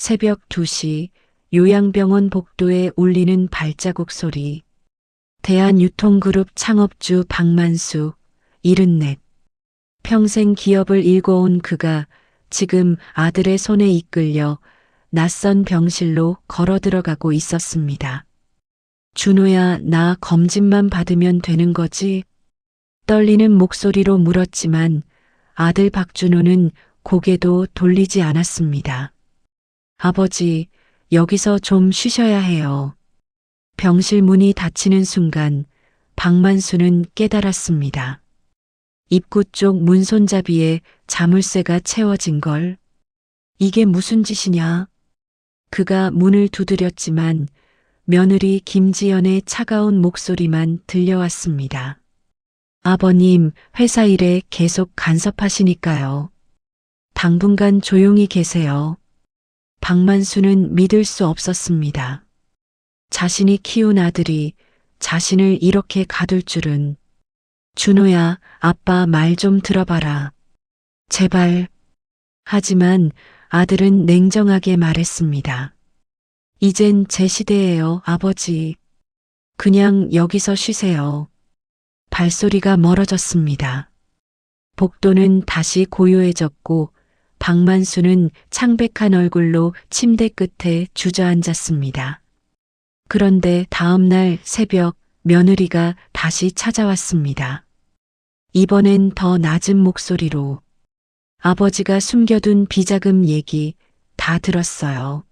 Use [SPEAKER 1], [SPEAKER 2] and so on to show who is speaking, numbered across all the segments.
[SPEAKER 1] 새벽 2시 요양병원 복도에 울리는 발자국 소리. 대한유통그룹 창업주 박만수, 74. 평생 기업을 일궈온 그가 지금 아들의 손에 이끌려 낯선 병실로 걸어 들어가고 있었습니다. 준호야, 나 검진만 받으면 되는 거지? 떨리는 목소리로 물었지만 아들 박준호는 고개도 돌리지 않았습니다. 아버지, 여기서 좀 쉬셔야 해요. 병실 문이 닫히는 순간 박만수는 깨달았습니다. 입구 쪽 문손잡이에 자물쇠가 채워진 걸. 이게 무슨 짓이냐? 그가 문을 두드렸지만 며느리 김지연의 차가운 목소리만 들려왔습니다. 아버님, 회사 일에 계속 간섭하시니까요. 당분간 조용히 계세요. 박만수는 믿을 수 없었습니다. 자신이 키운 아들이 자신을 이렇게 가둘 줄은. 준호야, 아빠 말 좀 들어봐라. 제발. 하지만 아들은 냉정하게 말했습니다. 이젠 제 시대예요, 아버지. 그냥 여기서 쉬세요. 발소리가 멀어졌습니다. 복도는 다시 고요해졌고 박만수는 창백한 얼굴로 침대 끝에 주저앉았습니다. 그런데 다음 날 새벽 며느리가 다시 찾아왔습니다. 이번엔 더 낮은 목소리로. 아버지가 숨겨둔 비자금 얘기 다 들었어요.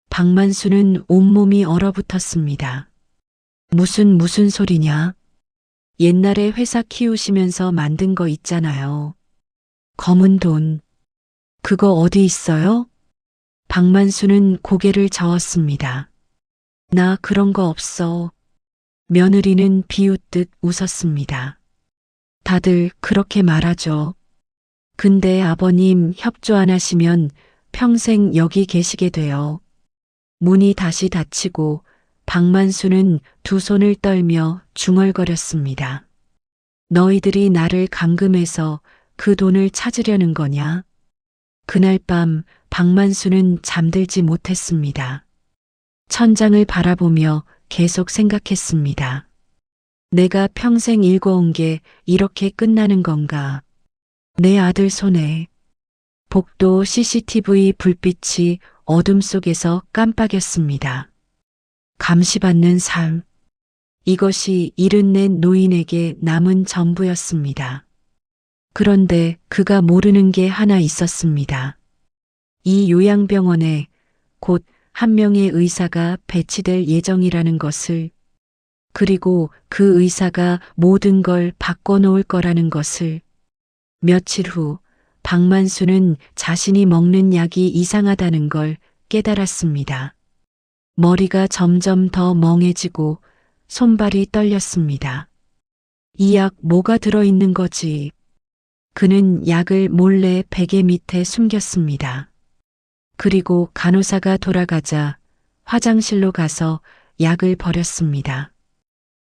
[SPEAKER 1] 박만수는 온몸이 얼어붙었습니다. 무슨 소리냐? 옛날에 회사 키우시면서 만든 거 있잖아요. 검은 돈. 그거 어디 있어요? 박만수는 고개를 저었습니다. 나 그런 거 없어. 며느리는 비웃듯 웃었습니다. 다들 그렇게 말하죠. 근데 아버님 협조 안 하시면 평생 여기 계시게 돼요. 문이 다시 닫히고 박만수는 두 손을 떨며 중얼거렸습니다. 너희들이 나를 감금해서 그 돈을 찾으려는 거냐? 그날 밤 박만수는 잠들지 못했습니다. 천장을 바라보며 계속 생각했습니다. 내가 평생 일궈온 게 이렇게 끝나는 건가? 내 아들 손에. 복도 CCTV 불빛이 어둠 속에서 깜빡였습니다. 감시받는 삶. 이것이 74 노인에게 남은 전부였습니다. 그런데 그가 모르는 게 하나 있었습니다. 이 요양병원에 곧 한 명의 의사가 배치될 예정이라는 것을, 그리고 그 의사가 모든 걸 바꿔놓을 거라는 것을. 며칠 후 박만수는 자신이 먹는 약이 이상하다는 걸 깨달았습니다. 머리가 점점 더 멍해지고 손발이 떨렸습니다. 이 약 뭐가 들어있는 거지? 그는 약을 몰래 베개 밑에 숨겼습니다. 그리고 간호사가 돌아가자 화장실로 가서 약을 버렸습니다.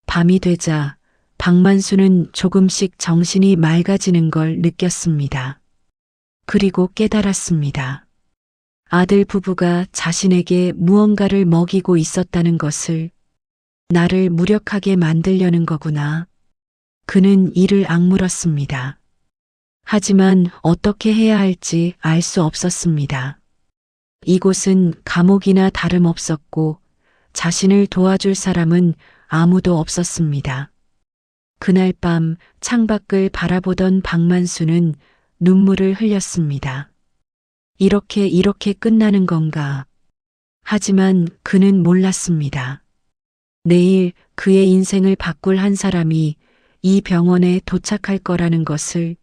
[SPEAKER 1] 밤이 되자 박만수는 조금씩 정신이 맑아지는 걸 느꼈습니다. 그리고 깨달았습니다. 아들 부부가 자신에게 무언가를 먹이고 있었다는 것을. 나를 무력하게 만들려는 거구나. 그는 이를 악물었습니다. 하지만 어떻게 해야 할지 알 수 없었습니다. 이곳은 감옥이나 다름없었고 자신을 도와줄 사람은 아무도 없었습니다. 그날 밤 창밖을 바라보던 박만수는 눈물을 흘렸습니다. 이렇게 끝나는 건가? 하지만 그는 몰랐습니다. 내일 그의 인생을 바꿀 한 사람이 이 병원에 도착할 거라는 것을.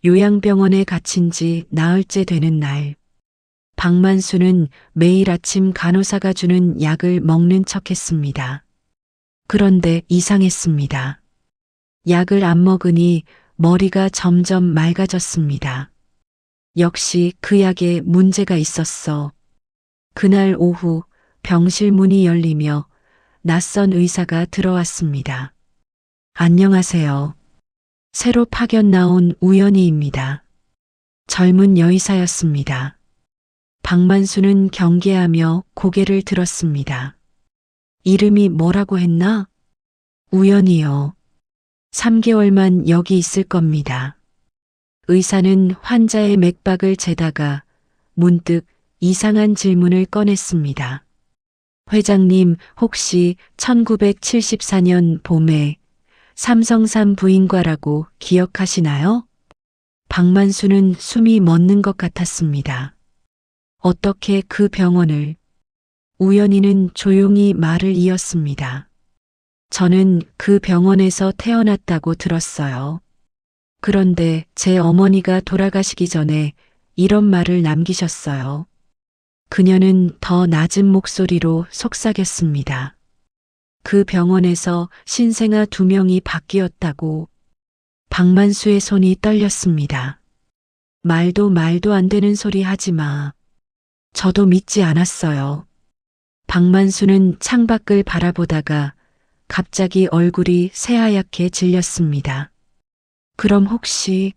[SPEAKER 1] 요양병원에 갇힌 지 나흘째 되는 날. 박만수는 매일 아침 간호사가 주는 약을 먹는 척했습니다. 그런데 이상했습니다. 약을 안 먹으니 머리가 점점 맑아졌습니다. 역시 그 약에 문제가 있었어. 그날 오후 병실 문이 열리며 낯선 의사가 들어왔습니다. 안녕하세요. 새로 파견 나온 우연희입니다. 젊은 여의사였습니다. 박만수는 경계하며 고개를 들었습니다. 이름이 뭐라고 했나? 우연이요. 3개월만 여기 있을 겁니다. 의사는 환자의 맥박을 재다가 문득 이상한 질문을 꺼냈습니다. 회장님, 혹시 1974년 봄에 삼성산 부인과라고 기억하시나요? 박만수는 숨이 멎는 것 같았습니다. 어떻게 그 병원을? 우연히는 조용히 말을 이었습니다. 저는 그 병원에서 태어났다고 들었어요. 그런데 제 어머니가 돌아가시기 전에 이런 말을 남기셨어요. 그녀는 더 낮은 목소리로 속삭였습니다. 그 병원에서 신생아 2명이 바뀌었다고. 박만수의 손이 떨렸습니다. 말도 안 되는 소리 하지 마. 저도 믿지 않았어요. 박만수는 창밖을 바라보다가 갑자기 얼굴이 새하얗게 질렸습니다. 그럼 혹시?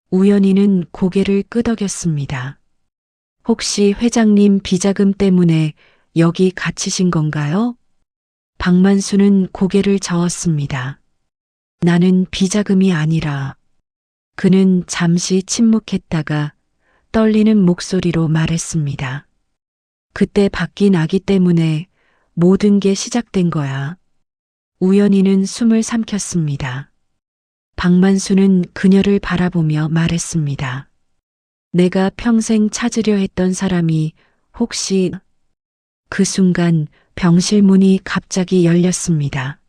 [SPEAKER 1] 우연히는 고개를 끄덕였습니다. 혹시 회장님 비자금 때문에 여기 갇히신 건가요? 박만수는 고개를 저었습니다. 나는 비자금이 아니라. 그는 잠시 침묵했다가 떨리는 목소리로 말했습니다. 그때 바뀐 아기 때문에 모든 게 시작된 거야. 우연히는 숨을 삼켰습니다. 박만수는 그녀를 바라보며 말했습니다. 내가 평생 찾으려 했던 사람이 혹시. 그 순간 병실 문이 갑자기 열렸습니다.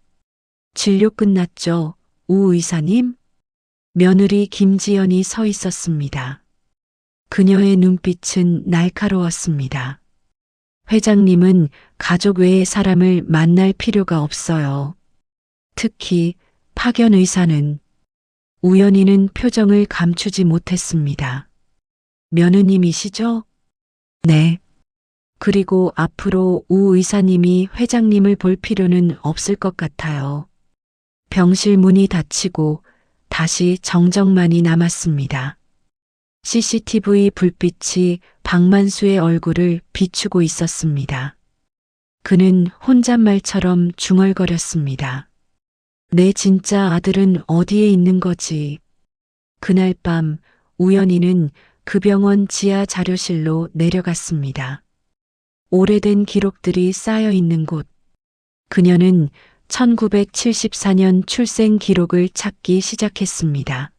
[SPEAKER 1] 진료 끝났죠, 우 의사님? 며느리 김지연이 서 있었습니다. 그녀의 눈빛은 날카로웠습니다. 회장님은 가족 외의 사람을 만날 필요가 없어요. 특히 파견 의사는. 우연히는 표정을 감추지 못했습니다. 며느님이시죠? 네. 그리고 앞으로 우 의사님이 회장님을 볼 필요는 없을 것 같아요. 병실 문이 닫히고 다시 정적만이 남았습니다. CCTV 불빛이 박만수의 얼굴을 비추고 있었습니다. 그는 혼잣말처럼 중얼거렸습니다. 내 진짜 아들은 어디에 있는 거지? 그날 밤 우연히는 그 병원 지하 자료실로 내려갔습니다. 오래된 기록들이 쌓여 있는 곳. 그녀는 1974년 출생 기록을 찾기 시작했습니다.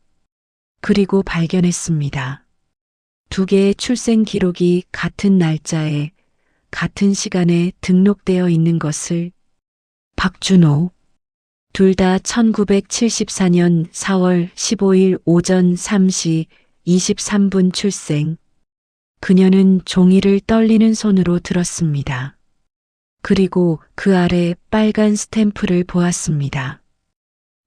[SPEAKER 1] 그리고 발견했습니다. 2개의 출생 기록이 같은 날짜에 같은 시간에 등록되어 있는 것을. 박준호. 둘 다 1974년 4월 15일 오전 3시 23분 출생. 그녀는 종이를 떨리는 손으로 들었습니다. 그리고 그 아래 빨간 스탬프를 보았습니다.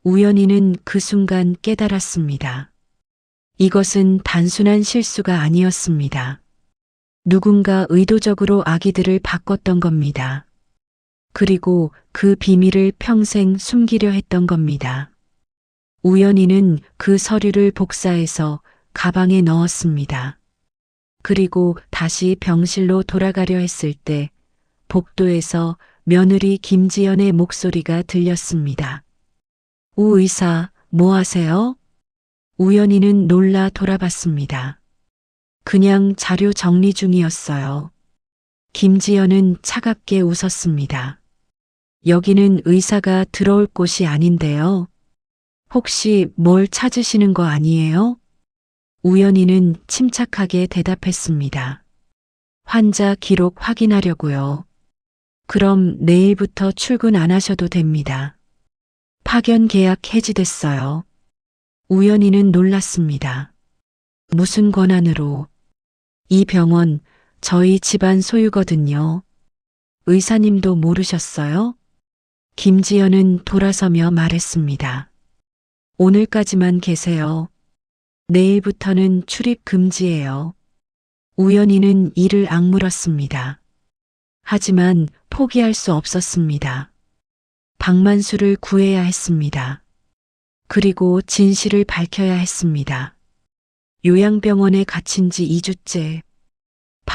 [SPEAKER 1] 우연히는 그 순간 깨달았습니다. 이것은 단순한 실수가 아니었습니다. 누군가 의도적으로 아기들을 바꿨던 겁니다. 그리고 그 비밀을 평생 숨기려 했던 겁니다. 우연히는 그 서류를 복사해서 가방에 넣었습니다. 그리고 다시 병실로 돌아가려 했을 때 복도에서 며느리 김지연의 목소리가 들렸습니다. 우 의사, 뭐 하세요? 우연히는 놀라 돌아봤습니다. 그냥 자료 정리 중이었어요. 김지연은 차갑게 웃었습니다. 여기는 의사가 들어올 곳이 아닌데요. 혹시 뭘 찾으시는 거 아니에요? 우연히는 침착하게 대답했습니다. 환자 기록 확인하려고요. 그럼 내일부터 출근 안 하셔도 됩니다. 파견 계약 해지됐어요. 우연히는 놀랐습니다. 무슨 권한으로? 이 병원 저희 집안 소유거든요. 의사님도 모르셨어요? 김지연은 돌아서며 말했습니다. 오늘까지만 계세요. 내일부터는 출입 금지예요. 우연히는 이를 악물었습니다. 하지만 포기할 수 없었습니다. 박만수를 구해야 했습니다. 그리고 진실을 밝혀야 했습니다. 요양병원에 갇힌 지 2주째.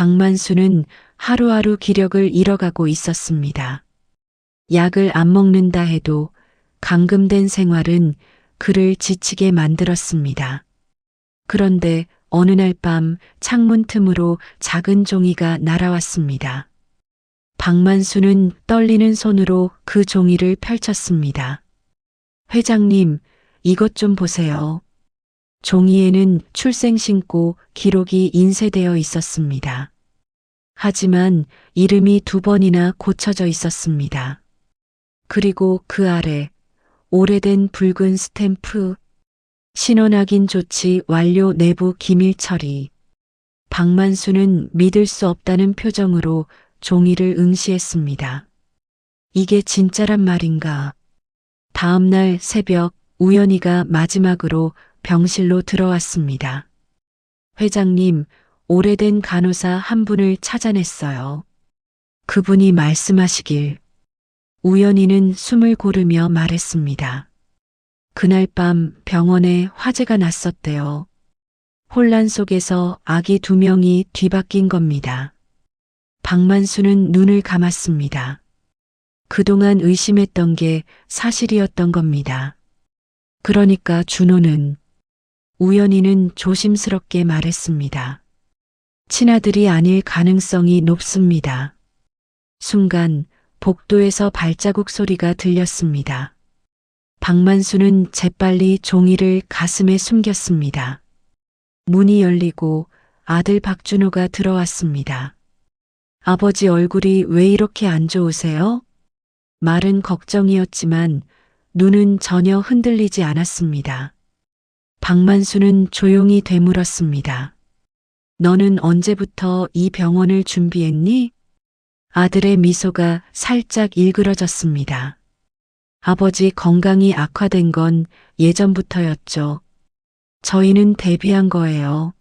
[SPEAKER 1] 박만수는 하루하루 기력을 잃어가고 있었습니다. 약을 안 먹는다 해도 감금된 생활은 그를 지치게 만들었습니다. 그런데 어느 날 밤 창문 틈으로 작은 종이가 날아왔습니다. 박만수는 떨리는 손으로 그 종이를 펼쳤습니다. 회장님, 이것 좀 보세요. 종이에는 출생신고 기록이 인쇄되어 있었습니다. 하지만 이름이 2번이나 고쳐져 있었습니다. 그리고 그 아래 오래된 붉은 스탬프, 신원확인 조치 완료 내부 기밀 처리. 박만수는 믿을 수 없다는 표정으로 종이를 응시했습니다. 이게 진짜란 말인가? 다음 날 새벽 우연히가 마지막으로 병실로 들어왔습니다. 회장님, 오래된 간호사 한 분을 찾아냈어요. 그분이 말씀하시길. 우연히는 숨을 고르며 말했습니다. 그날 밤 병원에 화재가 났었대요. 혼란 속에서 아기 2명이 뒤바뀐 겁니다. 박만수는 눈을 감았습니다. 그동안 의심했던 게 사실이었던 겁니다. 그러니까 준호는, 우연히는 조심스럽게 말했습니다. 친아들이 아닐 가능성이 높습니다. 순간 복도에서 발자국 소리가 들렸습니다. 박만수는 재빨리 종이를 가슴에 숨겼습니다. 문이 열리고 아들 박준호가 들어왔습니다. 아버지 얼굴이 왜 이렇게 안 좋으세요? 말은 걱정이었지만 눈은 전혀 흔들리지 않았습니다. 박만수는 조용히 되물었습니다. 너는 언제부터 이 병원을 준비했니? 아들의 미소가 살짝 일그러졌습니다. 아버지 건강이 악화된 건 예전부터였죠. 저희는 대비한 거예요.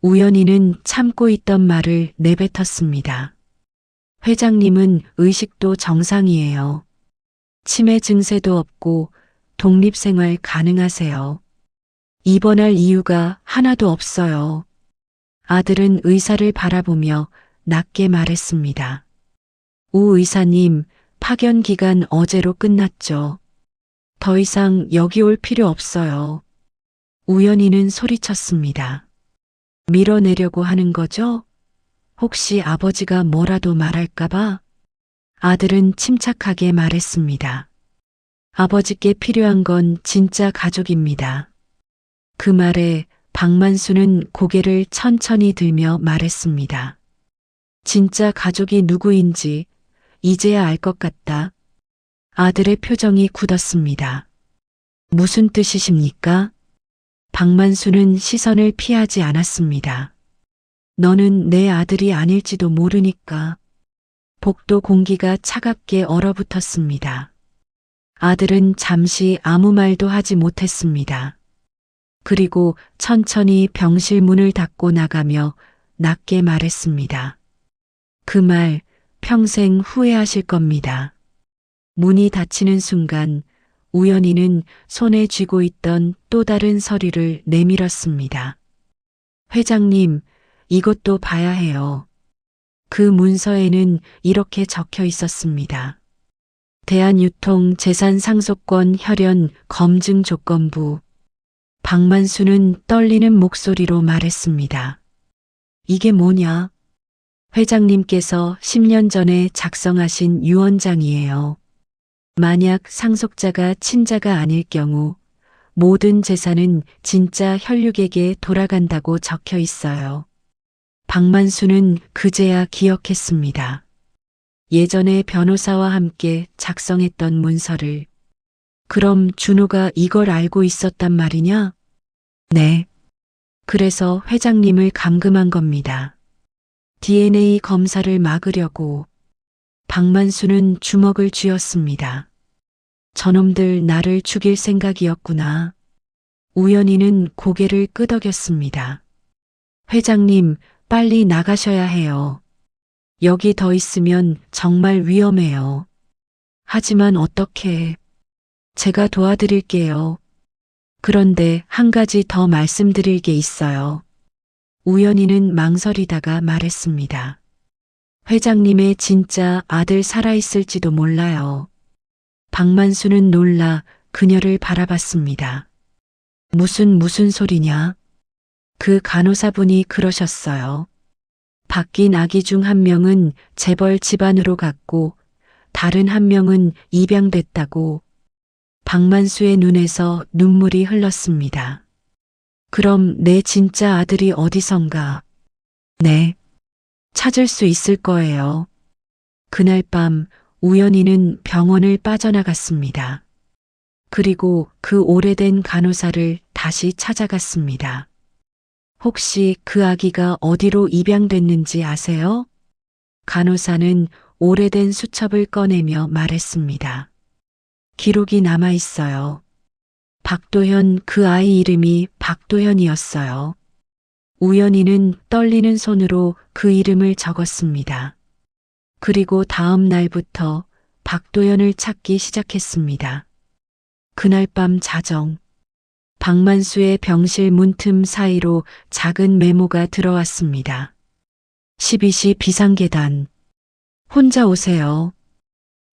[SPEAKER 1] 우연히는 참고 있던 말을 내뱉었습니다. 회장님은 의식도 정상이에요. 치매 증세도 없고 독립생활 가능하세요. 입원할 이유가 하나도 없어요. 아들은 의사를 바라보며 낮게 말했습니다. 우 의사님, 파견 기간 어제로 끝났죠. 더 이상 여기 올 필요 없어요. 우연히는 소리쳤습니다. 밀어내려고 하는 거죠? 혹시 아버지가 뭐라도 말할까봐? 아들은 침착하게 말했습니다. 아버지께 필요한 건 진짜 가족입니다. 그 말에 박만수는 고개를 천천히 들며 말했습니다. 진짜 가족이 누구인지 이제야 알 것 같다. 아들의 표정이 굳었습니다. 무슨 뜻이십니까? 박만수는 시선을 피하지 않았습니다. 너는 내 아들이 아닐지도 모르니까. 복도 공기가 차갑게 얼어붙었습니다. 아들은 잠시 아무 말도 하지 못했습니다. 그리고 천천히 병실 문을 닫고 나가며 낮게 말했습니다. 그 말 평생 후회하실 겁니다. 문이 닫히는 순간 우연히는 손에 쥐고 있던 또 다른 서류를 내밀었습니다. 회장님, 이것도 봐야 해요. 그 문서에는 이렇게 적혀 있었습니다. 대한유통재산상속권 혈연 검증 조건부. 박만수는 떨리는 목소리로 말했습니다. 이게 뭐냐? 회장님께서 10년 전에 작성하신 유언장이에요. 만약 상속자가 친자가 아닐 경우 모든 재산은 진짜 혈육에게 돌아간다고 적혀 있어요. 박만수는 그제야 기억했습니다. 예전에 변호사와 함께 작성했던 문서를. 그럼 준호가 이걸 알고 있었단 말이냐? 네. 그래서 회장님을 감금한 겁니다. DNA 검사를 막으려고. 박만수는 주먹을 쥐었습니다. 저놈들 나를 죽일 생각이었구나. 우연히는 고개를 끄덕였습니다. 회장님, 빨리 나가셔야 해요. 여기 더 있으면 정말 위험해요. 하지만 어떻게? 제가 도와드릴게요. 그런데 한 가지 더 말씀드릴 게 있어요. 우연히는 망설이다가 말했습니다. 회장님의 진짜 아들 살아있을지도 몰라요. 박만수는 놀라 그녀를 바라봤습니다. 무슨 소리냐? 그 간호사분이 그러셨어요. 바뀐 아기 중 한 명은 재벌 집안으로 갔고 다른 한 명은 입양됐다고. 박만수의 눈에서 눈물이 흘렀습니다. 그럼 내 진짜 아들이 어디선가? 네, 찾을 수 있을 거예요. 그날 밤 우연히는 병원을 빠져나갔습니다. 그리고 그 오래된 간호사를 다시 찾아갔습니다. 혹시 그 아기가 어디로 입양됐는지 아세요? 간호사는 오래된 수첩을 꺼내며 말했습니다. 기록이 남아 있어요. 박도현, 그 아이 이름이 박도현이었어요. 우연히는 떨리는 손으로 그 이름을 적었습니다. 그리고 다음 날부터 박도현을 찾기 시작했습니다. 그날 밤 자정, 박만수의 병실 문틈 사이로 작은 메모가 들어왔습니다. 12시 비상계단. 혼자 오세요.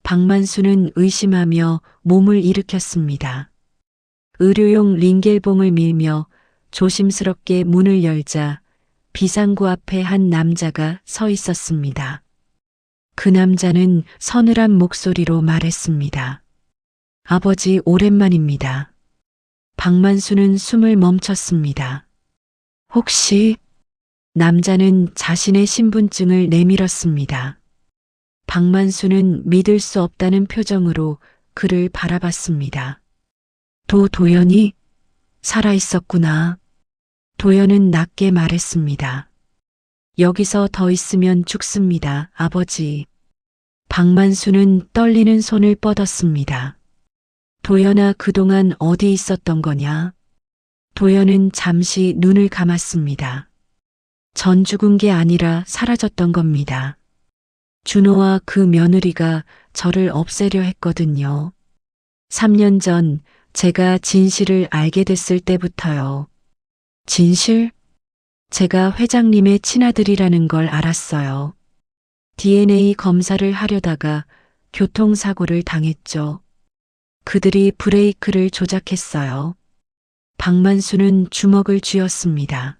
[SPEAKER 1] 박만수는 의심하며 몸을 일으켰습니다. 의료용 링겔봉을 밀며 조심스럽게 문을 열자 비상구 앞에 한 남자가 서 있었습니다. 그 남자는 서늘한 목소리로 말했습니다. 아버지, 오랜만입니다. 박만수는 숨을 멈췄습니다. 혹시? 남자는 자신의 신분증을 내밀었습니다. 박만수는 믿을 수 없다는 표정으로 그를 바라봤습니다. 도연이 살아있었구나. 도연은 낮게 말했습니다. 여기서 더 있으면 죽습니다, 아버지. 박만수는 떨리는 손을 뻗었습니다. 도연아, 그동안 어디 있었던 거냐? 도연은 잠시 눈을 감았습니다. 전 죽은 게 아니라 사라졌던 겁니다. 준호와 그 며느리가 저를 없애려 했거든요. 3년 전 제가 진실을 알게 됐을 때부터요. 진실? 제가 회장님의 친아들이라는 걸 알았어요. DNA 검사를 하려다가 교통사고를 당했죠. 그들이 브레이크를 조작했어요. 박만수는 주먹을 쥐었습니다.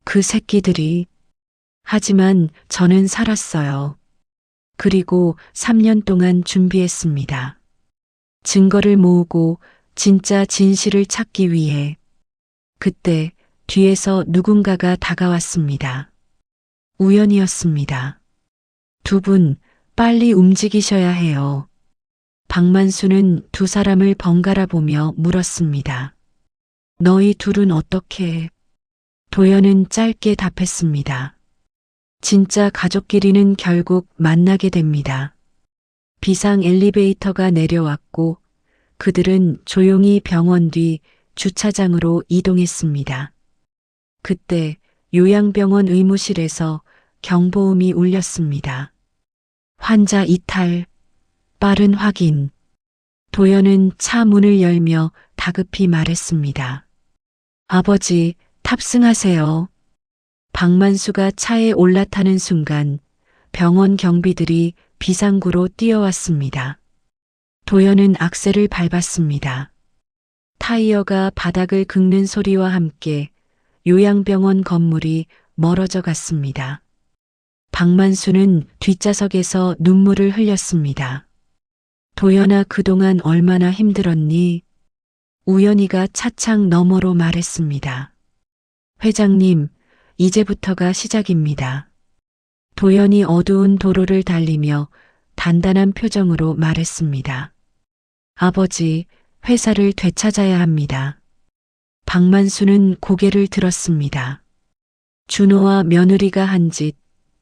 [SPEAKER 1] 그 새끼들이. 하지만 저는 살았어요. 그리고 3년 동안 준비했습니다. 증거를 모으고 진짜 진실을 찾기 위해. 그때 뒤에서 누군가가 다가왔습니다. 우연이었습니다. 두 분 빨리 움직이셔야 해요. 박만수는 두 사람을 번갈아 보며 물었습니다. 너희 둘은 어떻게? 도연은 짧게 답했습니다. 진짜 가족끼리는 결국 만나게 됩니다. 비상 엘리베이터가 내려왔고 그들은 조용히 병원 뒤 주차장으로 이동했습니다. 그때 요양병원 의무실에서 경보음이 울렸습니다. 환자 이탈, 빠른 확인. 도연은 차 문을 열며 다급히 말했습니다. 아버지, 탑승하세요. 박만수가 차에 올라타는 순간 병원 경비들이 비상구로 뛰어왔습니다. 도연은 악셀을 밟았습니다. 타이어가 바닥을 긁는 소리와 함께 요양병원 건물이 멀어져 갔습니다. 박만수는 뒷좌석에서 눈물을 흘렸습니다. 도연아, 그동안 얼마나 힘들었니? 우연히가 차창 너머로 말했습니다. 회장님, 이제부터가 시작입니다. 도연이 어두운 도로를 달리며 단단한 표정으로 말했습니다. 아버지, 회사를 되찾아야 합니다. 박만수는 고개를 들었습니다. 준호와 며느리가 한 짓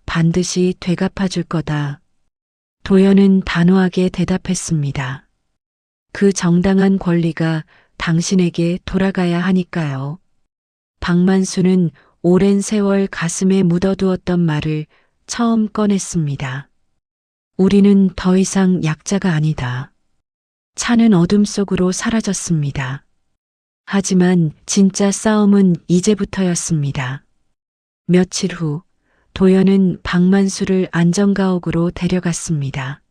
[SPEAKER 1] 반드시 되갚아 줄 거다. 도연은 단호하게 대답했습니다. 그 정당한 권리가 당신에게 돌아가야 하니까요. 박만수는 오랜 세월 가슴에 묻어두었던 말을 처음 꺼냈습니다. 우리는 더 이상 약자가 아니다. 차는 어둠 속으로 사라졌습니다. 하지만 진짜 싸움은 이제부터였습니다. 며칠 후 도연은 박만수를 안전가옥으로 데려갔습니다.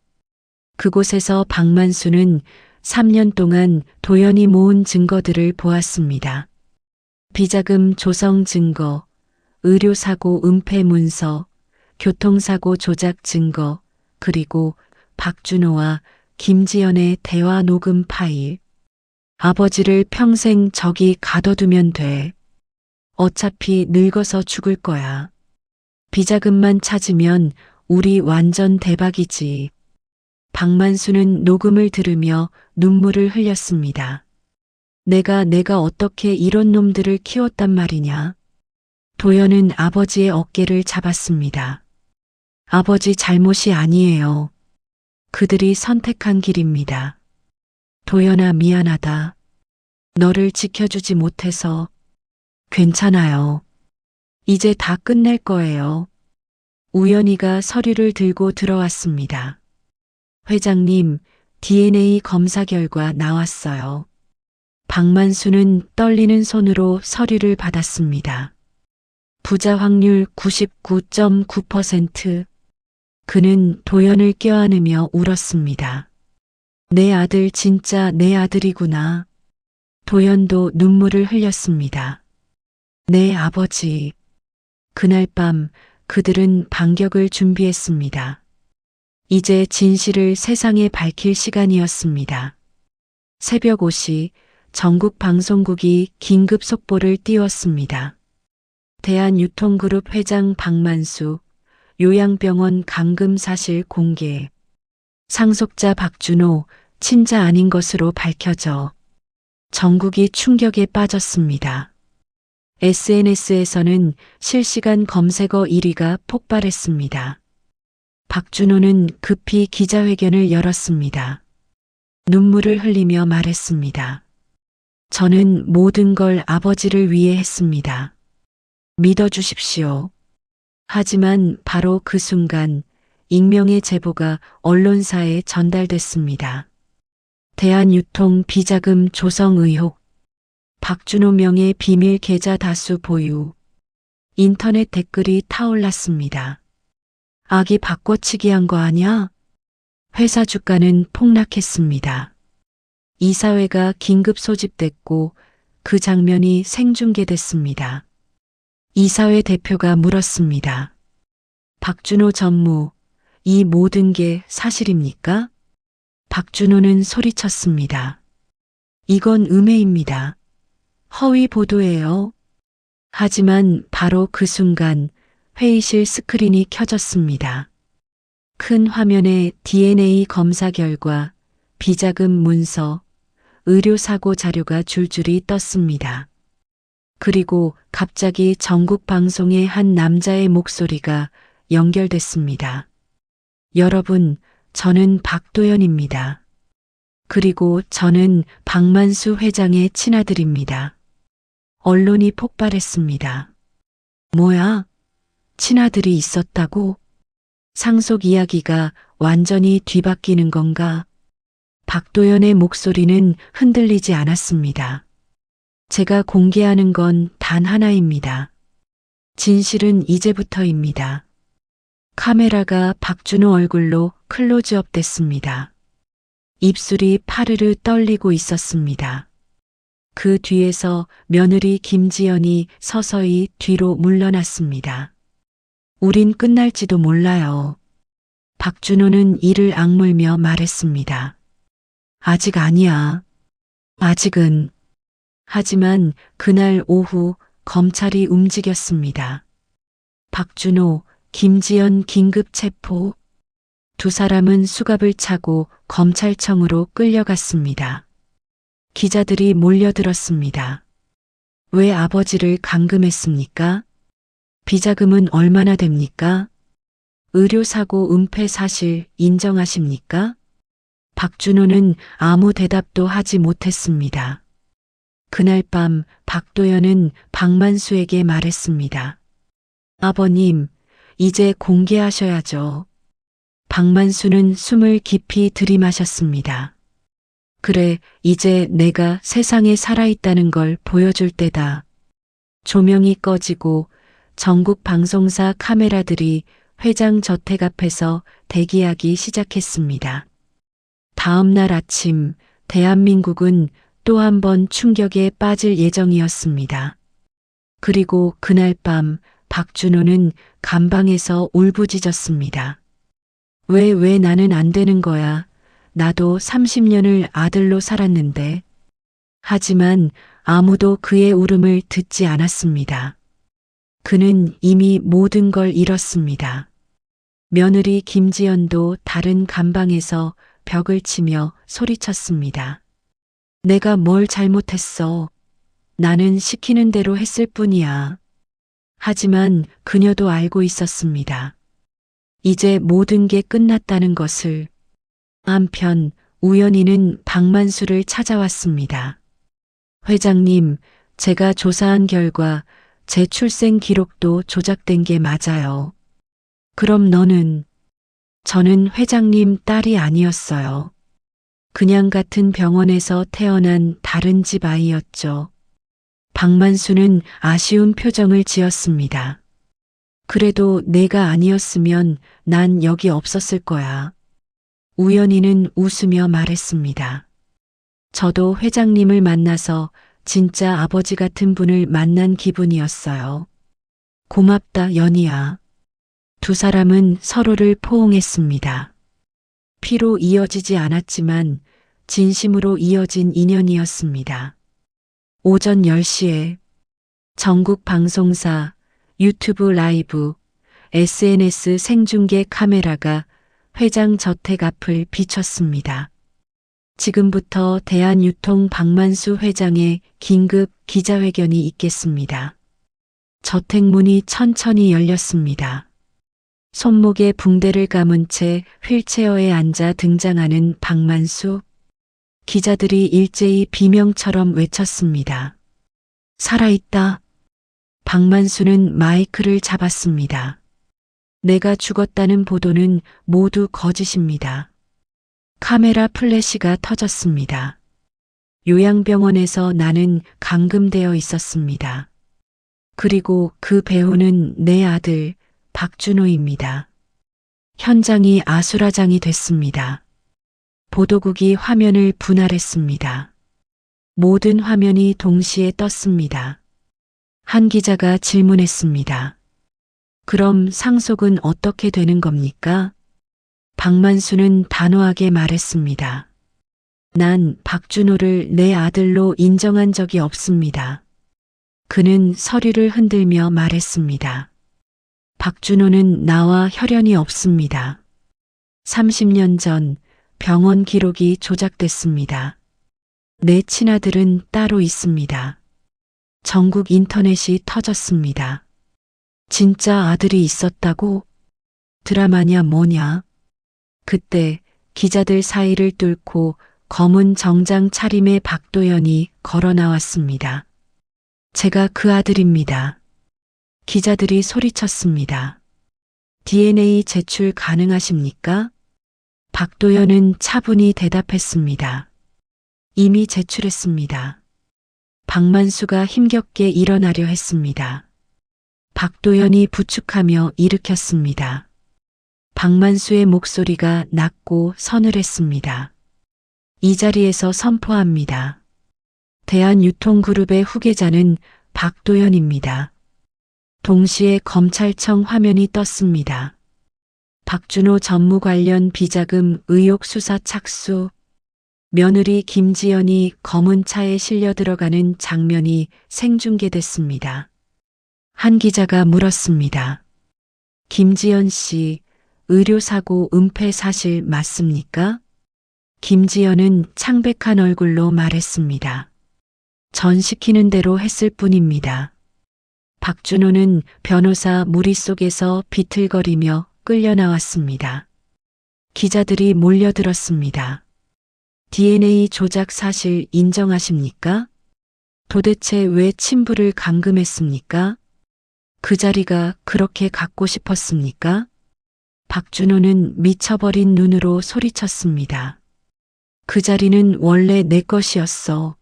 [SPEAKER 1] 그곳에서 박만수는 3년 동안 도연이 모은 증거들을 보았습니다. 비자금 조성 증거, 의료사고 은폐 문서, 교통사고 조작 증거, 그리고 박준호와 김지연의 대화 녹음 파일. 아버지를 평생 저기 가둬두면 돼. 어차피 늙어서 죽을 거야. 비자금만 찾으면 우리 완전 대박이지. 박만수는 녹음을 들으며 눈물을 흘렸습니다. 내가 어떻게 이런 놈들을 키웠단 말이냐. 도연은 아버지의 어깨를 잡았습니다. 아버지 잘못이 아니에요. 그들이 선택한 길입니다. 도연아, 미안하다. 너를 지켜주지 못해서. 괜찮아요. 이제 다 끝낼 거예요. 우연희가 서류를 들고 들어왔습니다. 회장님, DNA 검사 결과 나왔어요. 박만수는 떨리는 손으로 서류를 받았습니다. 부자 확률 99.9%. 그는 도연을 껴안으며 울었습니다. 내 아들 진짜 내 아들이구나. 도연도 눈물을 흘렸습니다. 내 아버지. 그날 밤 그들은 반격을 준비했습니다. 이제 진실을 세상에 밝힐 시간이었습니다. 새벽 5시 전국 방송국이 긴급 속보를 띄웠습니다. 대한유통그룹 회장 박만수, 요양병원 감금 사실 공개. 상속자 박준호, 친자 아닌 것으로 밝혀져 전국이 충격에 빠졌습니다. SNS에서는 실시간 검색어 1위가 폭발했습니다. 박준호는 급히 기자회견을 열었습니다. 눈물을 흘리며 말했습니다. 저는 모든 걸 아버지를 위해 했습니다. 믿어주십시오. 하지만 바로 그 순간 익명의 제보가 언론사에 전달됐습니다. 대한유통 비자금 조성 의혹, 박준호 명의 비밀 계좌 다수 보유, 인터넷 댓글이 타올랐습니다. 아기 바꿔치기 한 거 아냐? 회사 주가는 폭락했습니다. 이사회가 긴급 소집됐고 그 장면이 생중계됐습니다. 이사회 대표가 물었습니다. 박준호 전무, 이 모든 게 사실입니까? 박준호는 소리쳤습니다. 이건 음해입니다. 허위 보도예요. 하지만 바로 그 순간 회의실 스크린이 켜졌습니다. 큰 화면에 DNA 검사 결과, 비자금 문서, 의료사고 자료가 줄줄이 떴습니다. 그리고 갑자기 전국 방송의 한 남자의 목소리가 연결됐습니다. 여러분, 저는 박도연입니다. 그리고 저는 박만수 회장의 친아들입니다. 언론이 폭발했습니다. 뭐야? 친아들이 있었다고? 상속 이야기가 완전히 뒤바뀌는 건가? 박도연의 목소리는 흔들리지 않았습니다. 제가 공개하는 건 단 하나입니다. 진실은 이제부터입니다. 카메라가 박준호 얼굴로 클로즈업 됐습니다. 입술이 파르르 떨리고 있었습니다. 그 뒤에서 며느리 김지연이 서서히 뒤로 물러났습니다. 우린 끝날지도 몰라요. 박준호는 이를 악물며 말했습니다. 아직 아니야. 아직은. 하지만 그날 오후 검찰이 움직였습니다. 박준호, 김지연 긴급 체포. 두 사람은 수갑을 차고 검찰청으로 끌려갔습니다. 기자들이 몰려들었습니다. 왜 아버지를 감금했습니까? 비자금은 얼마나 됩니까? 의료사고 은폐 사실 인정하십니까? 박준호는 아무 대답도 하지 못했습니다. 그날 밤 박도연은 박만수에게 말했습니다. 아버님, 이제 공개하셔야죠. 박만수는 숨을 깊이 들이마셨습니다. 그래, 이제 내가 세상에 살아있다는 걸 보여줄 때다. 조명이 꺼지고 전국 방송사 카메라들이 회장 저택 앞에서 대기하기 시작했습니다. 다음 날 아침 대한민국은 또 한 번 충격에 빠질 예정이었습니다. 그리고 그날 밤 박준호는 감방에서 울부짖었습니다. 왜 나는 안 되는 거야? 나도 30년을 아들로 살았는데. 하지만 아무도 그의 울음을 듣지 않았습니다. 그는 이미 모든 걸 잃었습니다. 며느리 김지연도 다른 감방에서 벽을 치며 소리쳤습니다. 내가 뭘 잘못했어. 나는 시키는 대로 했을 뿐이야. 하지만 그녀도 알고 있었습니다. 이제 모든 게 끝났다는 것을. 한편 우연히는 박만수를 찾아왔습니다. 회장님, 제가 조사한 결과 제 출생 기록도 조작된 게 맞아요. 그럼 너는? 저는 회장님 딸이 아니었어요. 그냥 같은 병원에서 태어난 다른 집 아이였죠. 박만수는 아쉬운 표정을 지었습니다. 그래도 내가 아니었으면 난 여기 없었을 거야. 우연히는 웃으며 말했습니다. 저도 회장님을 만나서 진짜 아버지 같은 분을 만난 기분이었어요. 고맙다, 연희야. 두 사람은 서로를 포옹했습니다. 피로 이어지지 않았지만 진심으로 이어진 인연이었습니다. 오전 10시에 전국 방송사, 유튜브 라이브, SNS 생중계 카메라가 회장 저택 앞을 비췄습니다. 지금부터 대한유통 박만수 회장의 긴급 기자회견이 있겠습니다. 저택 문이 천천히 열렸습니다. 손목에 붕대를 감은 채 휠체어에 앉아 등장하는 박만수. 기자들이 일제히 비명처럼 외쳤습니다. 살아있다. 박만수는 마이크를 잡았습니다. 내가 죽었다는 보도는 모두 거짓입니다. 카메라 플래시가 터졌습니다. 요양병원에서 나는 감금되어 있었습니다. 그리고 그 배우는 내 아들 박준호입니다. 현장이 아수라장이 됐습니다. 보도국이 화면을 분할했습니다. 모든 화면이 동시에 떴습니다. 한 기자가 질문했습니다. 그럼 상속은 어떻게 되는 겁니까? 박만수는 단호하게 말했습니다. 난 박준호를 내 아들로 인정한 적이 없습니다. 그는 서류를 흔들며 말했습니다. 박준호는 나와 혈연이 없습니다. 30년 전 병원 기록이 조작됐습니다. 내 친아들은 따로 있습니다. 전국 인터넷이 터졌습니다. 진짜 아들이 있었다고? 드라마냐 뭐냐? 그때 기자들 사이를 뚫고 검은 정장 차림의 박도연이 걸어 나왔습니다. 제가 그 아들입니다. 기자들이 소리쳤습니다. DNA 제출 가능하십니까? 박도연은 차분히 대답했습니다. 이미 제출했습니다. 박만수가 힘겹게 일어나려 했습니다. 박도연이 부축하며 일으켰습니다. 박만수의 목소리가 낮고 서늘했습니다. 이 자리에서 선포합니다. 대한유통그룹의 후계자는 박도연입니다. 동시에 검찰청 화면이 떴습니다. 박준호 전무 관련 비자금 의혹 수사 착수. 며느리 김지연이 검은 차에 실려 들어가는 장면이 생중계됐습니다. 한 기자가 물었습니다. 김지연 씨, 의료사고 은폐 사실 맞습니까? 김지연은 창백한 얼굴로 말했습니다. 전 시키는 대로 했을 뿐입니다. 박준호는 변호사 무리 속에서 비틀거리며 끌려 나왔습니다. 기자들이 몰려들었습니다. DNA 조작 사실 인정하십니까? 도대체 왜 친부를 감금했습니까? 그 자리가 그렇게 갖고 싶었습니까? 박준호는 미쳐버린 눈으로 소리쳤습니다. 그 자리는 원래 내 것이었어.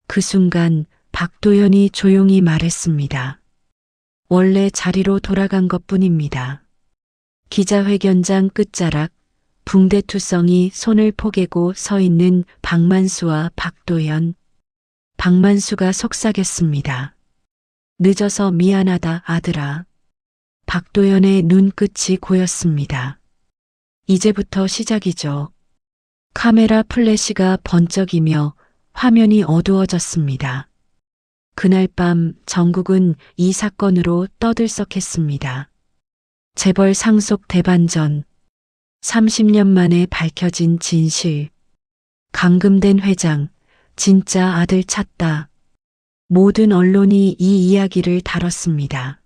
[SPEAKER 1] 그 순간 박도연이 조용히 말했습니다. 원래 자리로 돌아간 것뿐입니다. 기자회견장 끝자락 붕대투성이 손을 포개고 서 있는 박만수와 박도연. 박만수가 속삭였습니다. 늦어서 미안하다 아들아. 박도연의 눈끝이 고였습니다. 이제부터 시작이죠. 카메라 플래시가 번쩍이며 화면이 어두워졌습니다. 그날 밤 전국은 이 사건으로 떠들썩했습니다. 재벌 상속 대반전. 30년 만에 밝혀진 진실. 감금된 회장. 진짜 아들 찾다. 모든 언론이 이 이야기를 다뤘습니다.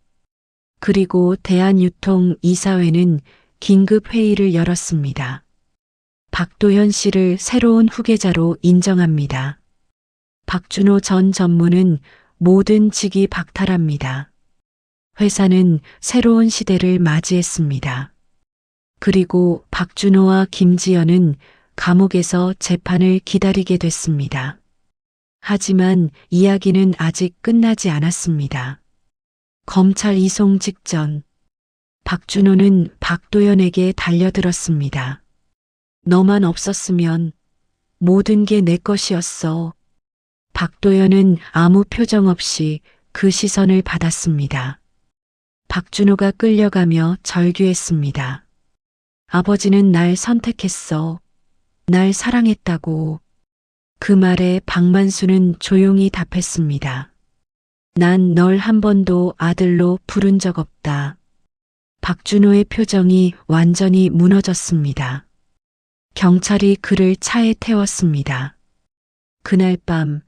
[SPEAKER 1] 그리고 대한유통이사회는 긴급 회의를 열었습니다. 박도연 씨를 새로운 후계자로 인정합니다. 박준호 전 전무는 모든 직위 박탈합니다. 회사는 새로운 시대를 맞이했습니다. 그리고 박준호와 김지연은 감옥에서 재판을 기다리게 됐습니다. 하지만 이야기는 아직 끝나지 않았습니다. 검찰 이송 직전 박준호는 박도연에게 달려들었습니다. 너만 없었으면 모든 게 내 것이었어. 박도연은 아무 표정 없이 그 시선을 받았습니다. 박준호가 끌려가며 절규했습니다. 아버지는 날 선택했어. 날 사랑했다고. 그 말에 박만수는 조용히 답했습니다. 난 널 한 번도 아들로 부른 적 없다. 박준호의 표정이 완전히 무너졌습니다. 경찰이 그를 차에 태웠습니다. 그날 밤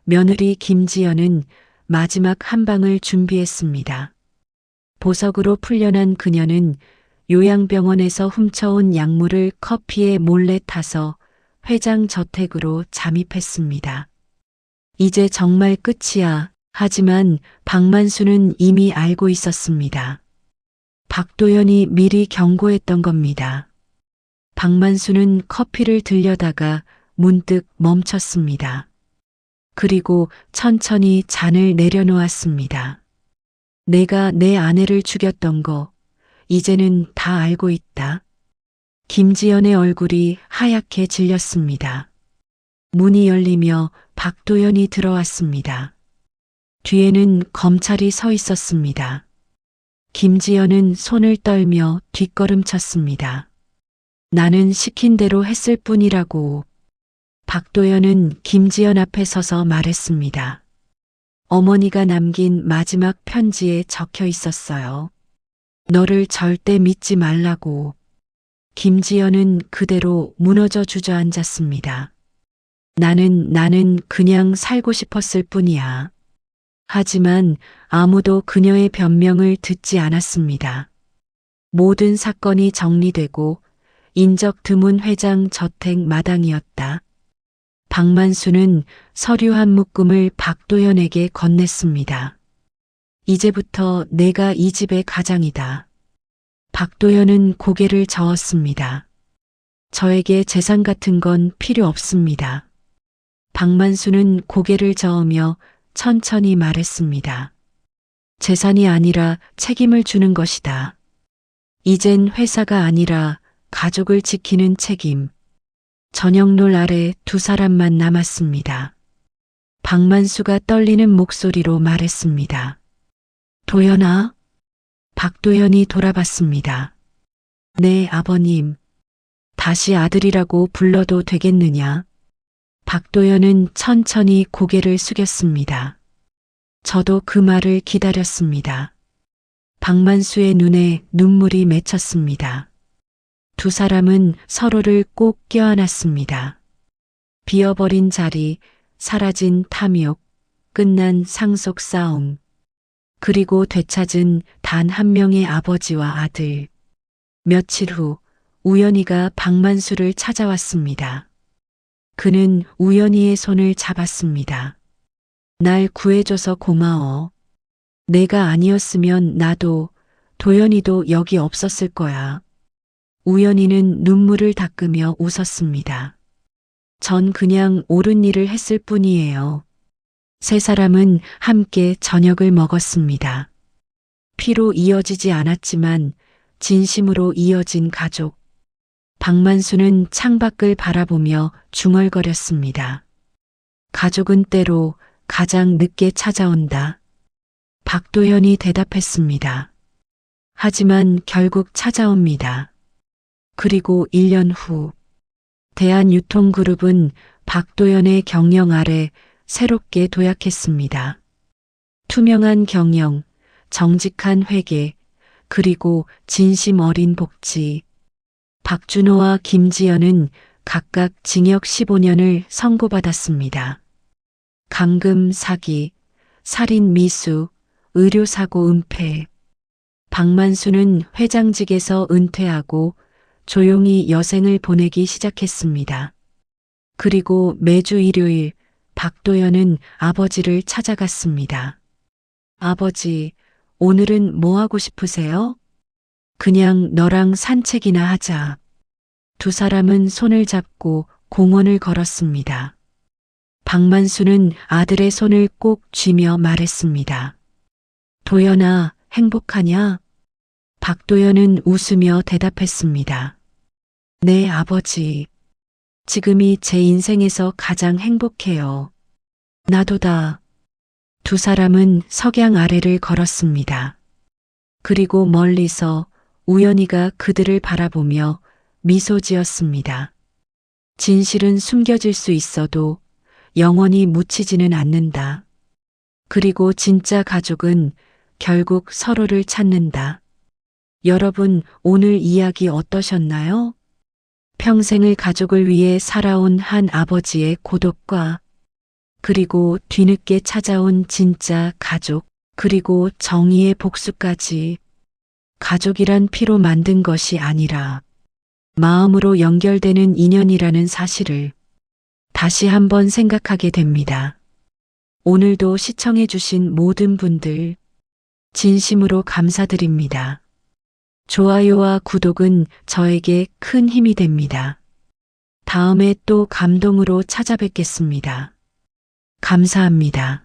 [SPEAKER 1] 며느리 김지연은 마지막 한 방을 준비했습니다. 보석으로 풀려난 그녀는 요양병원에서 훔쳐온 약물을 커피에 몰래 타서 회장 저택으로 잠입했습니다. 이제 정말 끝이야. 하지만 박만수는 이미 알고 있었습니다. 박도연이 미리 경고했던 겁니다. 박만수는 커피를 들여다가 문득 멈췄습니다. 그리고 천천히 잔을 내려놓았습니다. 내가 내 아내를 죽였던 거 이제는 다 알고 있다. 김지연의 얼굴이 하얗게 질렸습니다. 문이 열리며 박도연이 들어왔습니다. 뒤에는 검찰이 서 있었습니다. 김지연은 손을 떨며 뒷걸음쳤습니다. 나는 시킨 대로 했을 뿐이라고. 박도연은 김지연 앞에 서서 말했습니다. 어머니가 남긴 마지막 편지에 적혀 있었어요. 너를 절대 믿지 말라고. 김지연은 그대로 무너져 주저앉았습니다. 나는 그냥 살고 싶었을 뿐이야. 하지만 아무도 그녀의 변명을 듣지 않았습니다. 모든 사건이 정리되고 인적 드문 회장 저택 마당이었다. 박만수는 서류 한 묶음을 박도연에게 건넸습니다. 이제부터 내가 이 집의 가장이다. 박도연은 고개를 저었습니다. 저에게 재산 같은 건 필요 없습니다. 박만수는 고개를 저으며 천천히 말했습니다. 재산이 아니라 책임을 주는 것이다. 이젠 회사가 아니라 가족을 지키는 책임. 저녁놀 아래 두 사람만 남았습니다. 박만수가 떨리는 목소리로 말했습니다. 도연아? 박도연이 돌아봤습니다. 네, 아버님. 다시 아들이라고 불러도 되겠느냐? 박도연은 천천히 고개를 숙였습니다. 저도 그 말을 기다렸습니다. 박만수의 눈에 눈물이 맺혔습니다. 두 사람은 서로를 꼭 껴안았습니다. 비어버린 자리, 사라진 탐욕, 끝난 상속 싸움, 그리고 되찾은 단 한 명의 아버지와 아들. 며칠 후 우연히가 박만수를 찾아왔습니다. 그는 우연히의 손을 잡았습니다. 날 구해줘서 고마워. 내가 아니었으면 나도, 도연이도 여기 없었을 거야. 우연히는 눈물을 닦으며 웃었습니다. 전 그냥 옳은 일을 했을 뿐이에요. 세 사람은 함께 저녁을 먹었습니다. 피로 이어지지 않았지만 진심으로 이어진 가족. 박만수는 창밖을 바라보며 중얼거렸습니다. 가족은 때로 가장 늦게 찾아온다. 박도현이 대답했습니다. 하지만 결국 찾아옵니다. 그리고 1년 후 대한유통그룹은 박도현의 경영 아래 새롭게 도약했습니다. 투명한 경영, 정직한 회계, 그리고 진심 어린 복지. 박준호와 김지연은 각각 징역 15년을 선고받았습니다. 감금 사기, 살인 미수, 의료사고 은폐. 박만수는 회장직에서 은퇴하고 조용히 여생을 보내기 시작했습니다. 그리고 매주 일요일 박도연은 아버지를 찾아갔습니다. 아버지, 오늘은 뭐 하고 싶으세요? 그냥 너랑 산책이나 하자. 두 사람은 손을 잡고 공원을 걸었습니다. 박만수는 아들의 손을 꼭 쥐며 말했습니다. 도연아, 행복하냐? 박도연은 웃으며 대답했습니다. 네, 아버지. 지금이 제 인생에서 가장 행복해요. 나도다. 두 사람은 석양 아래를 걸었습니다. 그리고 멀리서 우연히가 그들을 바라보며 미소 지었습니다. 진실은 숨겨질 수 있어도 영원히 묻히지는 않는다. 그리고 진짜 가족은 결국 서로를 찾는다. 여러분, 오늘 이야기 어떠셨나요? 평생을 가족을 위해 살아온 한 아버지의 고독과 그리고 뒤늦게 찾아온 진짜 가족, 그리고 정의의 복수까지. 가족이란 피로 만든 것이 아니라 마음으로 연결되는 인연이라는 사실을 다시 한번 생각하게 됩니다. 오늘도 시청해주신 모든 분들 진심으로 감사드립니다. 좋아요와 구독은 저에게 큰 힘이 됩니다. 다음에 또 감동으로 찾아뵙겠습니다. 감사합니다.